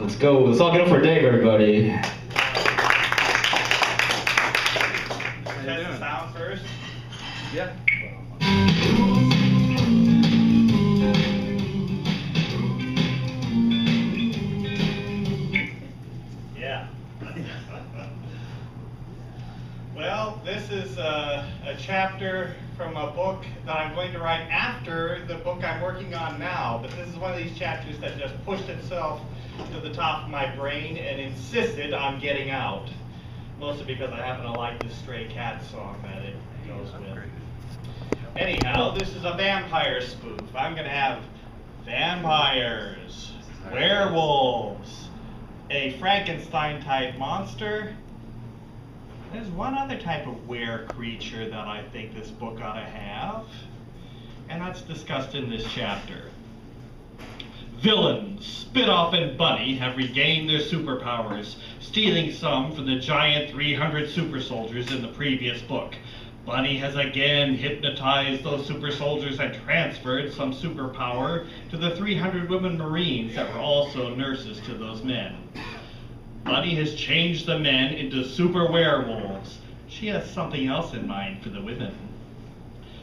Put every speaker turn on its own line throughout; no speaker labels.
Let's go. Let's all get up for Dave, everybody.
Test the sound first.
Yeah.
Yeah. Well, this is a chapter from a book that I'm going to write after the book I'm working on now, but this is one of these chapters that just pushed itself to the top of my brain and insisted on getting out. Mostly because I happen to like this Stray Cat song that it goes with. Anyhow, this is a vampire spoof. I'm going to have vampires, werewolves, a Frankenstein-type monster. There's one other type of were-creature that I think this book ought to have, and that's discussed in this chapter. Villains, Spitoff and Bunny have regained their superpowers, stealing some from the giant 300 super soldiers in the previous book. Bunny has again hypnotized those super soldiers and transferred some superpower to the 300 women Marines that were also nurses to those men. Bunny has changed the men into super werewolves. She has something else in mind for the women.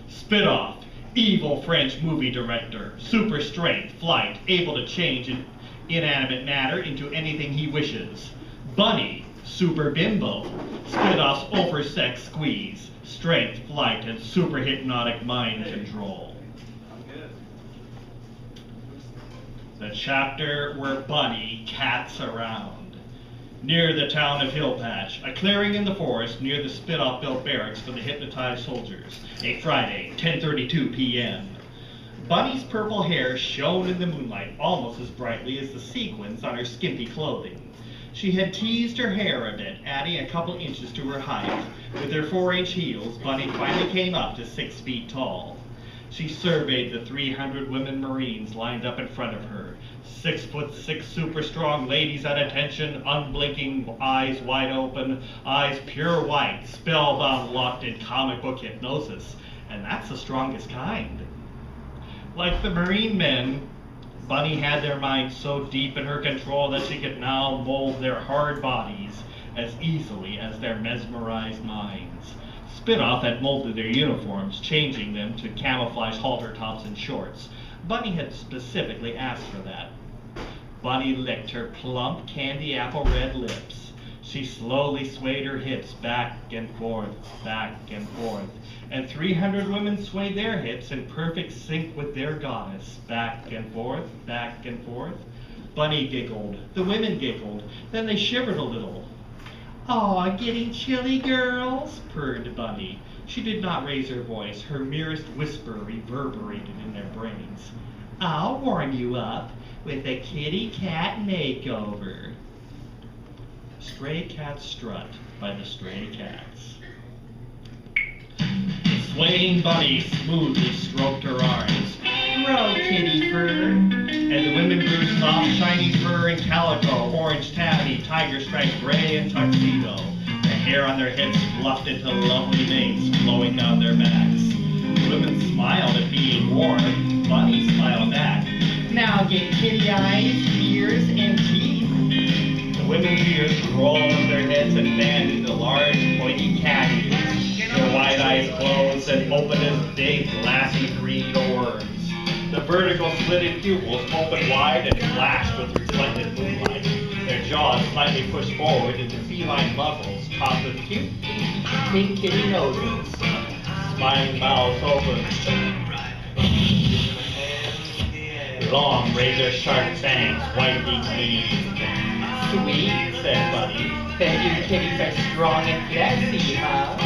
Spitoff, evil French movie director, super strength, flight, able to change inanimate matter into anything he wishes. Bunny, super bimbo, Spitoff's oversexed squeeze, strength, flight, and super hypnotic mind control. The chapter where Bunny cats around. Near the town of Hill Patch, a clearing in the forest near the Spitoff-built barracks for the hypnotized soldiers, a Friday, 10:32 p.m. Bunny's purple hair shone in the moonlight almost as brightly as the sequins on her skimpy clothing. She had teased her hair a bit, adding a couple inches to her height. With her 4-inch heels, Bunny finally came up to 6 feet tall. She surveyed the 300 women Marines lined up in front of her. 6'6" super strong ladies at attention, unblinking eyes wide open, eyes pure white, spellbound, locked in comic book hypnosis. And that's the strongest kind. Like the Marine men, Bunny had their minds so deep in her control that she could now mold their hard bodies as easily as their mesmerized minds. Spitoff had molded their uniforms, changing them to camouflage halter tops and shorts. Bunny had specifically asked for that. Bunny licked her plump, candy apple red lips. She slowly swayed her hips back and forth, and 300 women swayed their hips in perfect sync with their goddess, back and forth, back and forth. Bunny giggled, the women giggled, then they shivered a little. "Aw, getting chilly, girls?" purred Bunny. She did not raise her voice. Her merest whisper reverberated in their brains. "I'll warm you up with a kitty cat makeover." Stray Cat Strut by the Stray Cats. The swaying Bunny smoothly stroked her arms. "Grow, kitty fur." And the women grew soft, shiny fur and calico, orange tabby, tiger stripe, gray, and tuxedo. The hair on their heads fluffed into lovely manes flowing down their backs. The women smiled at being warm. Bunny smiled back. "Now get kitty eyes, ears, and teeth." The women's ears rolled up their heads and fanned into large, pointy cat ears. Their wide eyes closed and opened as big, glassy green orbs. The vertical slitted pupils opened wide and flashed with reflected moonlight. Their jaws slightly pushed forward into feline muzzles, topped with cute, pink kitty noses. Smiling mouths open. Long, razor-sharp fangs, whitely gleamed. "Sweet," said Bunny. "Bet you kitties are strong and flexy, huh?"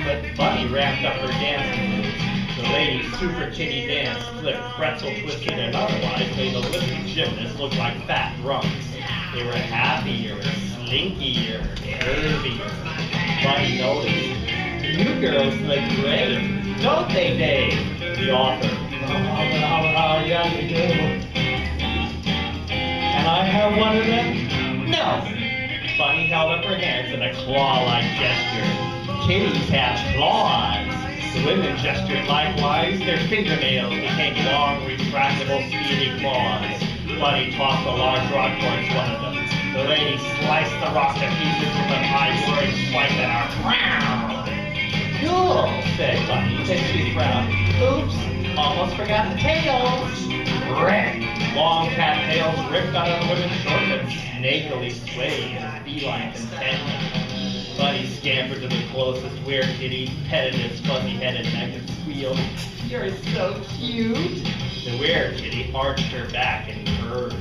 But Bunny ramped up her dancing moves. The ladies' super kitty dance, flipped, pretzel twisted, and otherwise made the living gymnasts look like fat drunks. They were happier, slinkier, curvier. Bunny noticed. "You girls look great, don't they, Dave?" The author. Yeah, you do. "And I have one of them?" "No." Bunny held up her hands in a claw-like gesture. "Kitties have claws." The women gestured likewise. Their fingernails became long, retractable, steely claws. Buddy tossed a large rock towards one of them. The lady sliced the rock to pieces with an eye-roaring swipe at her. Cool, said Buddy, then she frowned. Oops, almost forgot the tails. Red, long cattails ripped out of the women's shorts and snakily swayed in feline contentment. Buddy scampered to the closest werekitty, petted its fuzzy-headed neck and squealed, "You're so cute." The werekitty arched her back and purred.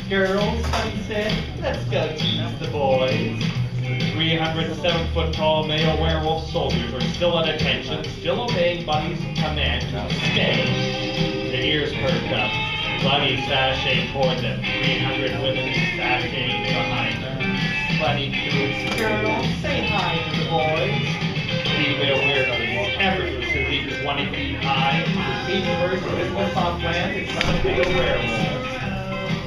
"Girls," Buddy said, "let's go tease the boys." 307-foot-tall male werewolf soldiers were still at attention, still obeying Buddy's command to stay. The ears perked up. Buddy sashayed toward them. 300 women sashayed behind him. Buddy cooed, "Girls, say hi to the boys." Female weirdos effortlessly leaped 20 feet high. Each person was off land in front of male werewolves.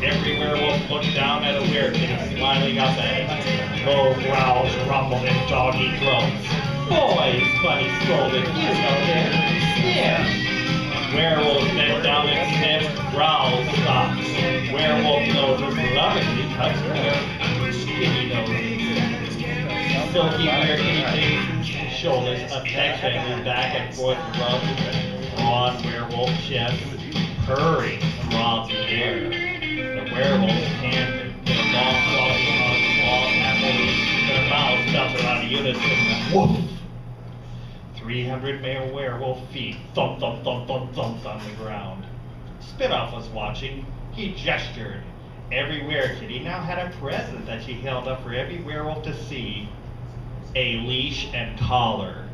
Every werewolf looked down at a werekitty, smiling up at it. Low growls rumbled in doggy throats. "Boys," Buddy scolded, "you know them. Sniff." Werewolves bent down and sniffed. Growls stopped. Werewolf noses lovingly touched kitty noses. Silky werekitty faces, shoulders affectionately back and forth rubbed. Broad werewolf chests, purring throbbed the air. The werewolves panted, their long claws on the wall happily, their mouths felt around unison. Woof! 300 male werewolf feet thump, thump, thump, thump, thumped on the ground. Spitoff was watching. He gestured. Every werekitty now had a present that she held up for every werewolf to see. A leash and collar.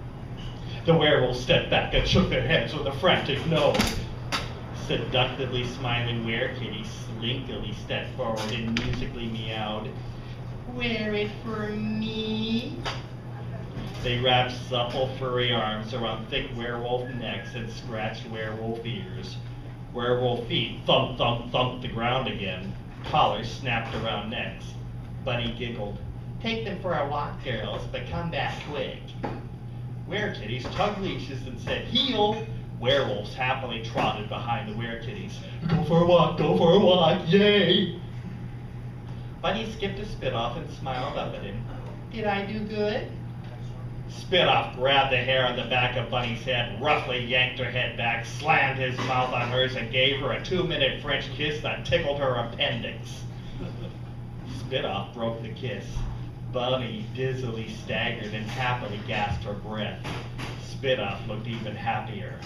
The werewolves stepped back and shook their heads with a frantic no. Seductively smiling werekitty slinkily stepped forward and musically meowed, "Wear it for me." They wrapped supple furry arms around thick werewolf necks and scratched werewolf ears. Werewolf feet thump, thump, thumped the ground again. Collars snapped around necks. Buddy giggled. "Take them for a walk, girls, but come back quick." Werekitties tugged leashes and said, "Heel." Werewolves happily trotted behind the werekitties. "Go for a walk, yay!" Buddy skipped a Spitoff and smiled up at him. "Did I do good?" Spitoff grabbed the hair on the back of Bunny's head, roughly yanked her head back, slammed his mouth on hers, and gave her a 2-minute French kiss that tickled her appendix. Spitoff broke the kiss. Bunny dizzily staggered and happily gasped her breath. Spitoff looked even happier.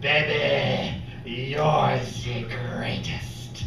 "Baby, you're the greatest."